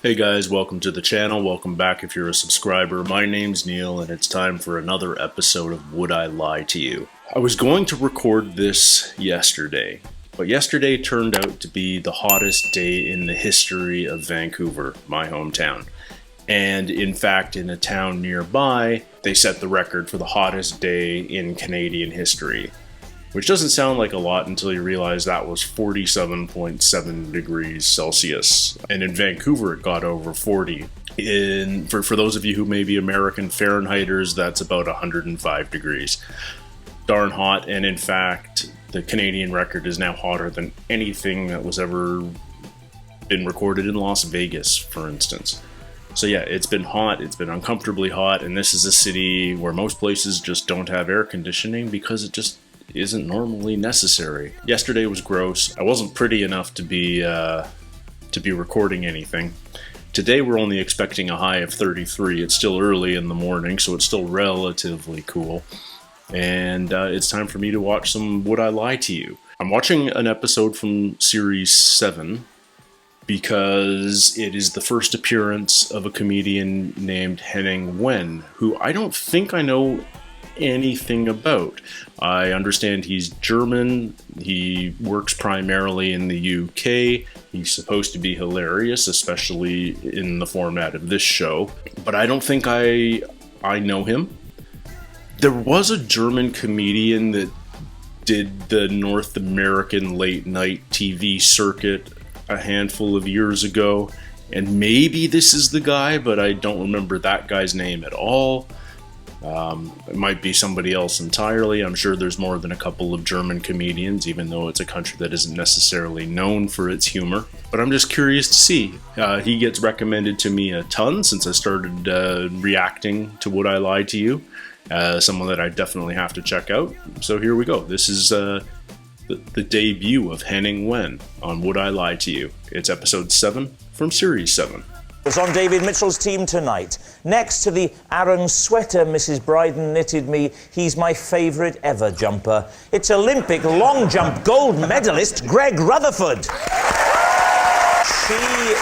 Hey guys, welcome to the channel. Welcome back if you're a subscriber. My name's Neil and it's time for another episode of Would I Lie to You? I was going to record this yesterday, but yesterday turned out to be the hottest day in the history of Vancouver, my hometown. And in fact, in a town nearby, they set the record for the hottest day in Canadian history. Which doesn't sound like a lot until you realize that was 47.7 degrees Celsius. And in Vancouver, it got over 40. For those of you who may be American Fahrenheiters, that's about 105 degrees. Darn hot, and in fact, the Canadian record is now hotter than anything that was ever been recorded in Las Vegas, for instance. So yeah, it's been hot, it's been uncomfortably hot, and this is a city where most places just don't have air conditioning because it just isn't normally necessary. Yesterday was gross. I wasn't pretty enough to be recording anything. Today we're only expecting a high of 33. It's still early in the morning, so it's still relatively cool. And it's time for me to watch some Would I Lie to You? I'm watching an episode from Series 7 because it is the first appearance of a comedian named Henning Wehn, who I don't think I know anything about. I understand he's German, he works primarily in the UK, he's supposed to be hilarious, especially in the format of this show, but I don't think I know him. There was a German comedian that did the North American late night TV circuit a handful of years ago, and maybe this is the guy, but I don't remember that guy's name at all. It might be somebody else entirely. I'm sure there's more than a couple of German comedians, even though it's a country that isn't necessarily known for its humor. But I'm just curious to see. He gets recommended to me a ton since I started reacting to Would I Lie to You. Someone that I definitely have to check out. So here we go. This is the debut of Henning Wehn on Would I Lie to You. It's episode 7 from Series 7. It's on David Mitchell's team tonight. Next to the Aran sweater Mrs. Bryden knitted me, he's my favourite ever jumper. It's Olympic long jump gold medalist Greg Rutherford. She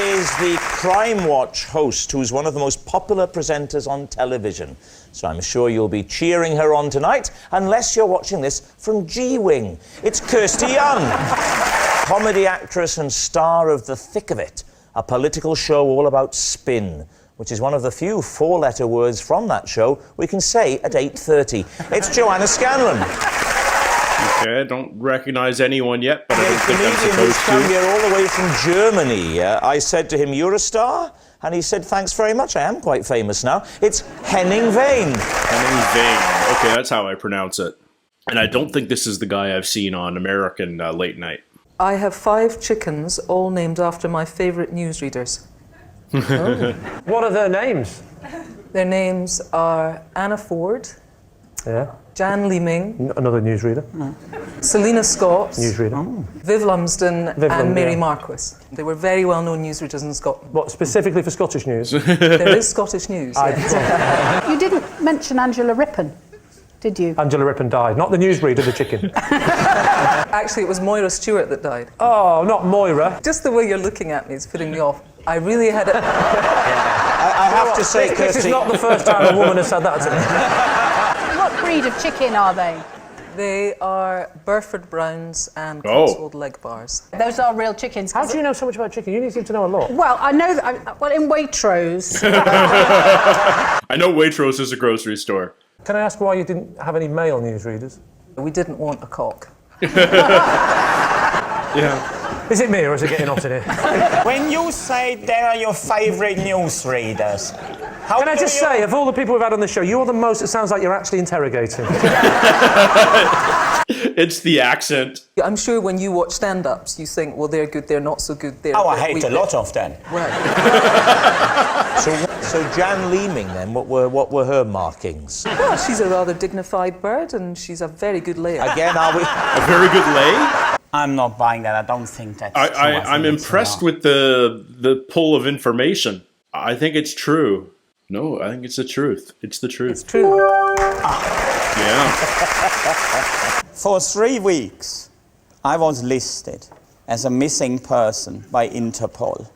is the Crime Watch host, who's one of the most popular presenters on television. So I'm sure you'll be cheering her on tonight, unless you're watching this from G-Wing. It's Kirsty Young, comedy actress and star of The Thick of It, a political show all about spin, which is one of the few four-letter words from that show we can say at 8:30. It's Joanna Scanlon. Okay, I don't recognize anyone yet, but I don't think I'm comedian who's supposed come to. here all the way from Germany. I said to him, "You're a star?" And he said, "Thanks very much, I am quite famous now." It's Henning Wehn. Henning Wehn. Okay, that's how I pronounce it. And I don't think this is the guy I've seen on American Late Night. I have 5 chickens, all named after my favourite newsreaders. Oh. What are their names? Their names are Anna Ford, Yeah. Jan Leeming, Another newsreader. Selena Scott, Newsreader. Viv Lumsden, Viv and Mary yeah. Marquis. They were very well-known newsreaders in Scotland. What, specifically for Scottish news? There is Scottish news. Yes. You didn't mention Angela Rippon, did you? Angela Rippon died. Not the newsreader, the chicken. Actually, it was Moira Stewart that died. Oh, not Moira. Just the way you're looking at me is putting me off. I really had it. I have to say, This is Kirsty, not the first time a woman has said that to me. What breed of chicken are they? They are Burford Browns and Oh. Cotswold Leg Bars. Those are real chickens. How do you know so much about chicken? You seem to know a lot. Well, I know that. Well, in Waitrose. I know Waitrose is a grocery store. Can I ask why you didn't have any male newsreaders? We didn't want a cock. Yeah. Is it me or is it getting hot in here? When you say they are your favourite newsreaders, how Can I do just you... say, of all the people we've had on the show, you're the most, it sounds like you're actually interrogating. It's the accent. I'm sure when you watch stand-ups, you think, well, they're good, they're not so good, they're... Oh, I hate a lot of them. Right. so Jan Leeming then, what were her markings? Well, she's a rather dignified bird, and she's a very good layer. Again, are we... A very good lay. I'm not buying that. I don't think that's true. I'm impressed with the pull of information. I think it's true. No, I think it's the truth. It's the truth. It's true. Yeah. For 3 weeks, I was listed as a missing person by Interpol.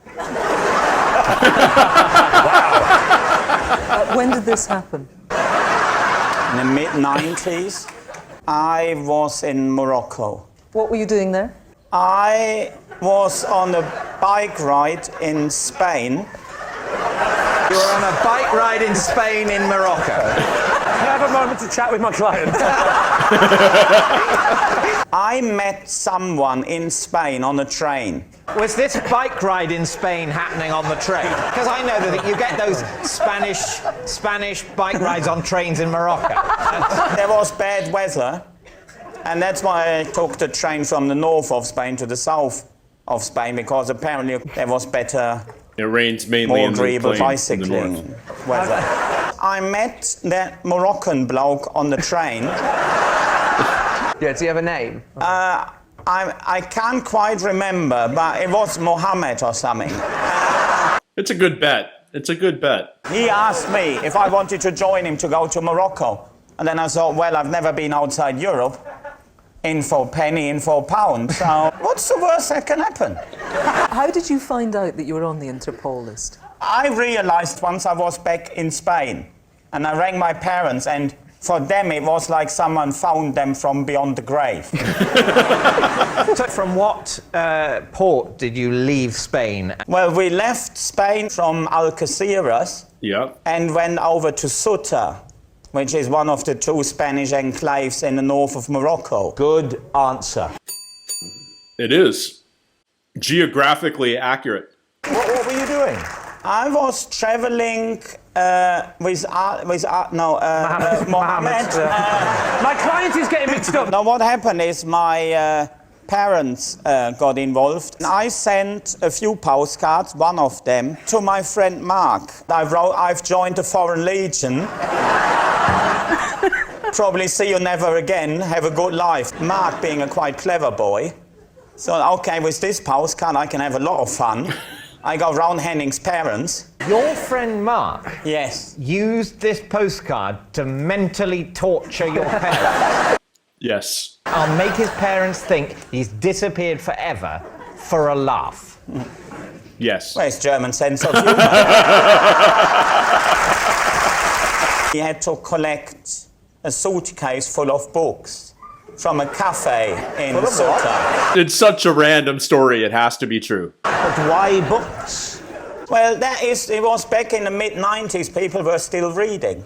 When did this happen? In the mid-90s, I was in Morocco. What were you doing there? I was on a bike ride in Spain. You were on a bike ride in Spain in Morocco. Can I have a moment to chat with my client? I met someone in Spain on a train. Was this bike ride in Spain happening on the train? Because I know that you get those Spanish bike rides on trains in Morocco. There was bad weather, and that's why I took the train from the north of Spain to the south of Spain, because apparently there was better, It rains mainly more in the agreeable plain in the bicycling north. weather. I met that Moroccan bloke on the train. Yeah, does he have a name? I can't quite remember, but it was Mohammed or something. It's a good bet. It's a good bet. He asked me if I wanted to join him to go to Morocco. And then I thought, well, I've never been outside Europe. In for a penny, in for a pound. So what's the worst that can happen? How did you find out that you were on the Interpol list? I realised once I was back in Spain, and I rang my parents, and for them it was like someone found them from beyond the grave. So from what port did you leave Spain? Well, we left Spain from Algeciras Yeah. and went over to Ceuta, which is one of the two Spanish enclaves in the north of Morocco. Good answer. It is. Geographically accurate. What were you doing? I was travelling with Mohammed. My client is getting mixed up. Now, what happened is my parents got involved. I sent a few postcards, one of them, to my friend Mark. I've joined the Foreign Legion. Probably see you never again. Have a good life. Mark being a quite clever boy. So, okay, with this postcard, I can have a lot of fun. I go round Henning's parents. Your friend Mark Yes. used this postcard to mentally torture your parents. Yes. I'll make his parents think he's disappeared forever for a laugh. Yes. Where's German sense of humour? He had to collect a suitcase full of books from a cafe in Ceuta. It's such a random story, it has to be true. But why books? Well, it was back in the mid-90s, people were still reading.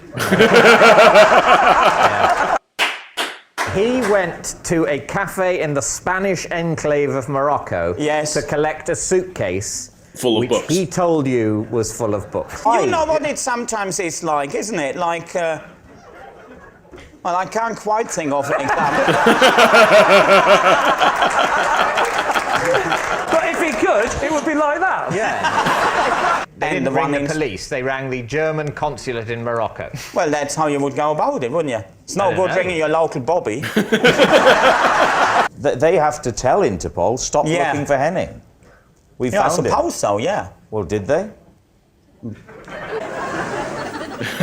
He went to a cafe in the Spanish enclave of Morocco Yes. to collect a suitcase Full of which books. he told you was full of books. You know what it sometimes is like, isn't it? Like, well, I can't quite think of an example. But if he could, it would be like that. Yeah. They And didn't the ring one the in- police, they rang the German consulate in Morocco. Well, that's how you would go about it, wouldn't you? It's no don't good know. ringing your local bobby. They have to tell Interpol, stop Yeah. looking for Henning. We Yeah, I found him. suppose so, yeah. Well, did they?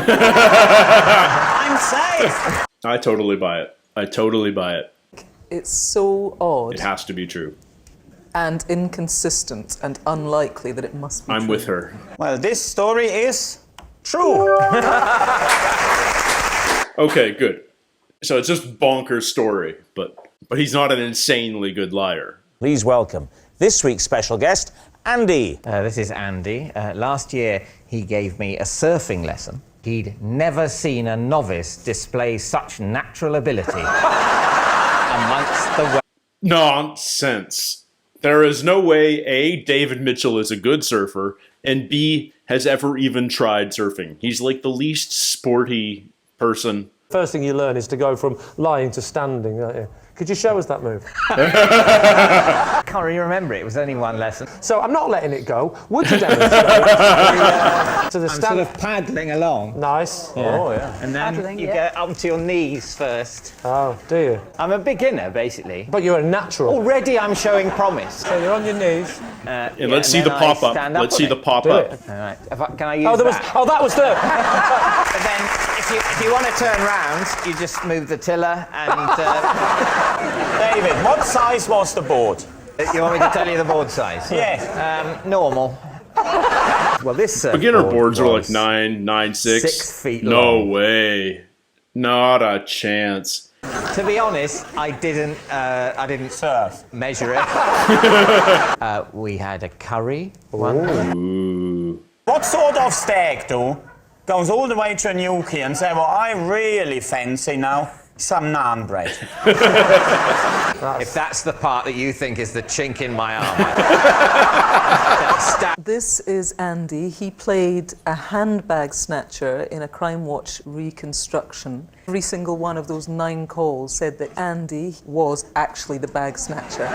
I'm safe. I totally buy it. I totally buy it. It's so odd It has to be true. and inconsistent and unlikely that it must be I'm true. with her. Well, this story is true. Okay, good. So it's just bonkers story, but he's not an insanely good liar. Please welcome this week's special guest, Andy. This is Andy. Last year, he gave me a surfing lesson. He'd never seen a novice display such natural ability amongst the Nonsense. There is no way A, David Mitchell is a good surfer, and B, has ever even tried surfing. He's like the least sporty person. First thing you learn is to go from lying to standing, don't you? Could you show us that move? I can't really remember it. It was only one lesson. So I'm not letting it go. Would you demonstrate? To the I'm stand. sort of paddling along. Nice. Oh, yeah. And then Paddling, you yeah. get up to your knees first. Oh, do you? I'm a beginner, basically. But you're a natural. Already I'm showing promise. So you're on your knees. And let's see the pop-up. Let's see the Do pop-up. it. All right. Can I use Oh, that? that was the. But then, if you want to turn round, you just move the tiller and... David, what size was the board? you want me to tell you the board size? Yes. Normal. Well, this Beginner surfboard boards are like was 9'6". 6 feet No long. way. Not a chance. To be honest, I didn't Surf. measure it. We had a curry one. What sort of steak, though, goes all the way to a Newquay and say, well, I really fancy now some naan bread? If that's the part that you think is the chink in my armour. This is Andy. He played a handbag snatcher in a Crime Watch reconstruction. Every single one of those 9 calls said that Andy was actually the bag snatcher.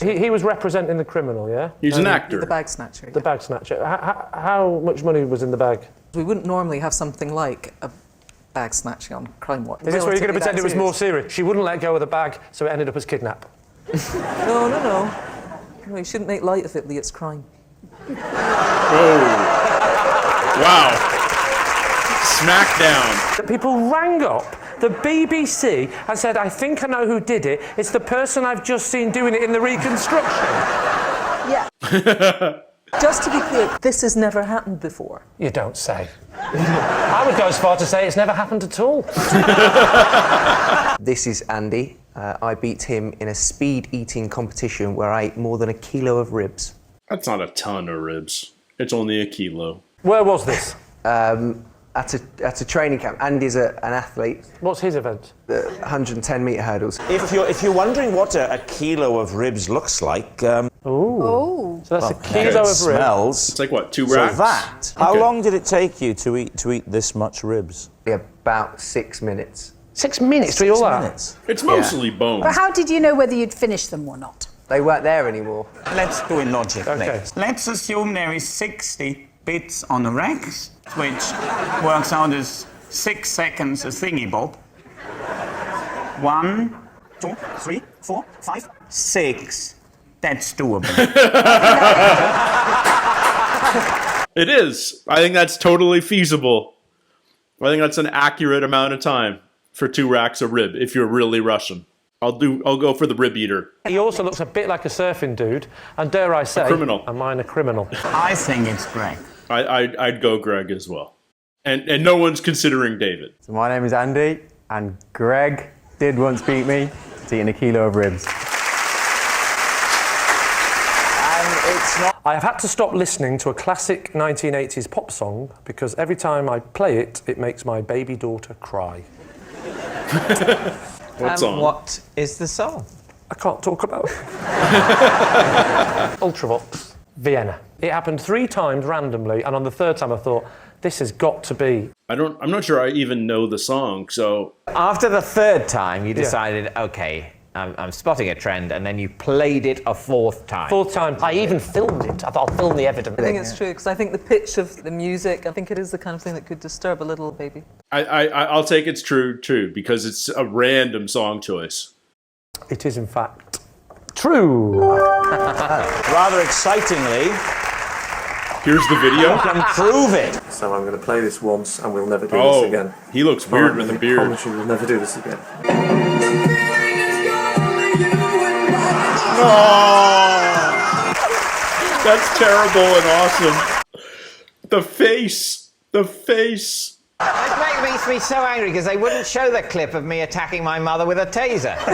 He was representing the criminal, yeah? He's an actor. The bag snatcher. The bag snatcher. How much money was in the bag? We wouldn't normally have something like a bag snatching on Crime Watch. Is this where you're going to Relatively pretend that it was more serious. serious? She wouldn't let go of the bag, so it ended up as kidnap. No. No, you shouldn't make light of it, Lee. It's crime. Wow. Smackdown. The people rang up the BBC and said, I think I know who did it. It's the person I've just seen doing it in the reconstruction. Yeah. Just to be clear, this has never happened before. You don't say. I would go as far to say it's never happened at all. This is Andy. I beat him in a speed eating competition where I ate more than 1 kilo of ribs. That's not a ton of ribs. It's only a kilo. Where was this? At a training camp. Andy's an athlete, What's his event? 110 metre hurdles. If you're wondering what a kilo of ribs looks like, Oh. So that's a it kilo of ribs. smells. It's like what, 2 So racks? that. How Okay. long did it take you to eat this much ribs? About 6 minutes. 6 minutes to eat all 6 that? minutes. It's mostly bone. But how did you know whether you'd finished them or not? They weren't there anymore. Let's do it logically. Okay. Let's assume there is 60 bits on the racks, which works out as 6 seconds a thingy bob. 1, 2, 3, 4, 5, 6. That's doable. It is. I think that's totally feasible. I think that's an accurate amount of time for 2 racks of rib if you're really rushing. I'll go for the rib eater. He also looks a bit like a surfing dude, and dare I say, criminal. am I a criminal? I think it's Greg. I'd go Greg as well. And no one's considering David. So my name is Andy, and Greg did once beat me to eating 1 kilo of ribs. And it's not. I have had to stop listening to a classic 1980s pop song because every time I play it, it makes my baby daughter cry. What song? What is the song? I can't talk about it. Ultravox, Vienna. It happened 3 times randomly, and on the 3rd time I thought, this has got to be. I'm not sure I even know the song, so After the 3rd time, you decided, okay, I'm spotting a trend, and then you played it a 4th time. 4th time, I even filmed it. I thought I'll film the evidence. I think it's true, because I think the pitch of the music, I think it is the kind of thing that could disturb a little baby. I'll take it's true too, because it's a random song choice. It is, in fact, true. Rather excitingly, Here's the video. can prove it. So I'm going to play this once and we'll never do Oh, this again. he looks weird with a I beard. promise you we'll never do this again. That's terrible and awesome. The face. It makes me so angry because they wouldn't show the clip of me attacking my mother with a taser. It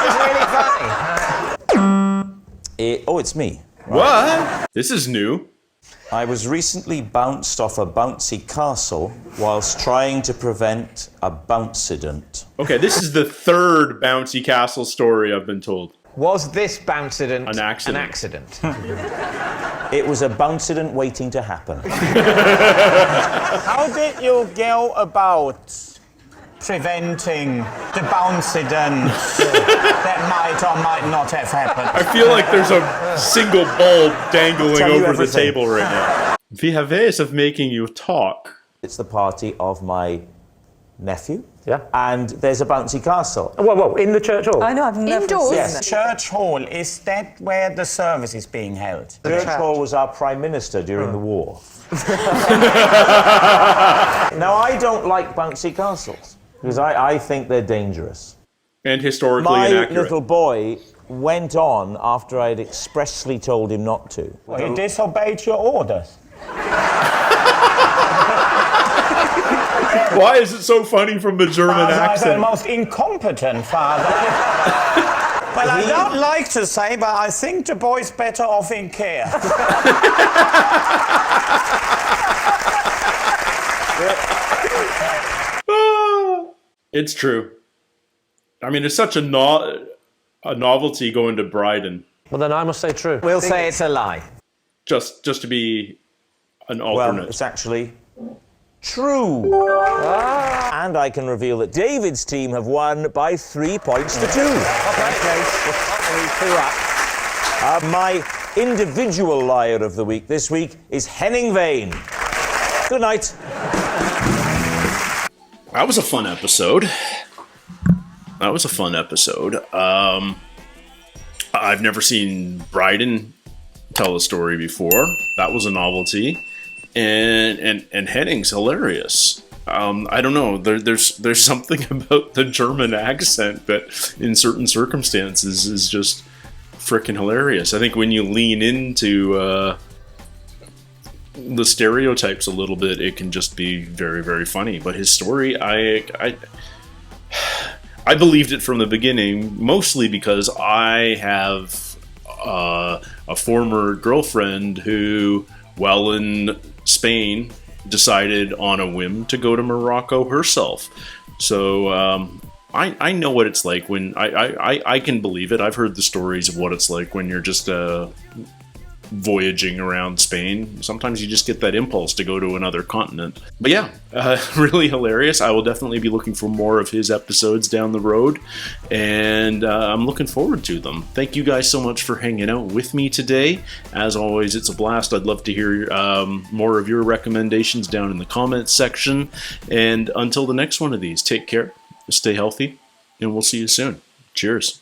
was really funny. It's me. What? This is new. I was recently bounced off a bouncy castle whilst trying to prevent a bouncident. Okay, this is the 3rd bouncy castle story I've been told. Was this bouncident An accident. An accident? It was a bouncident waiting to happen. How did you go about preventing the bouncident that might or might not have happened? I feel like there's a single bulb dangling Tell you over the everything. table right now. We have ways of making you talk. It's the party of my nephew. Yeah. And there's a bouncy castle. Whoa, in the church hall? I know, I've never Indoors? seen Yes. it. Church hall, is that where the service is being held? Church Hall was our prime minister during the war. Now, I don't like bouncy castles because I think they're dangerous. And historically My inaccurate. little boy went on after I'd expressly told him not to. Well, he disobeyed your orders. Why is it so funny from the German I'm the accent? most incompetent father. Well, I don't like to say, but I think the boy's better off in care. It's true. I mean, it's such a novelty going to Bryden. Well, then I must say true. We'll say it's a lie. Just to be an Well, alternate. it's actually true. And I can reveal that David's team have won by 3 points to 2. My individual liar of the week this week is Henning Wehn. Good night. That was a fun episode. I've never seen Bryden tell a story before. That was a novelty. And Henning's hilarious. I don't know. There's something about the German accent that in certain circumstances is just freaking hilarious. I think when you lean into the stereotypes a little bit, it can just be very, very funny. But his story, I believed it from the beginning, mostly because I have a former girlfriend who, while in Spain, decided on a whim to go to Morocco herself. So I know what it's like when I can believe it. I've heard the stories of what it's like when you're just voyaging around Spain. Sometimes you just get that impulse to go to another continent. But yeah, really hilarious. I will definitely be looking for more of his episodes down the road, and I'm looking forward to them. Thank you guys so much for hanging out with me today. As always, it's a blast. I'd love to hear more of your recommendations down in the comments section. And until the next one of these, take care, stay healthy, and we'll see you soon. Cheers.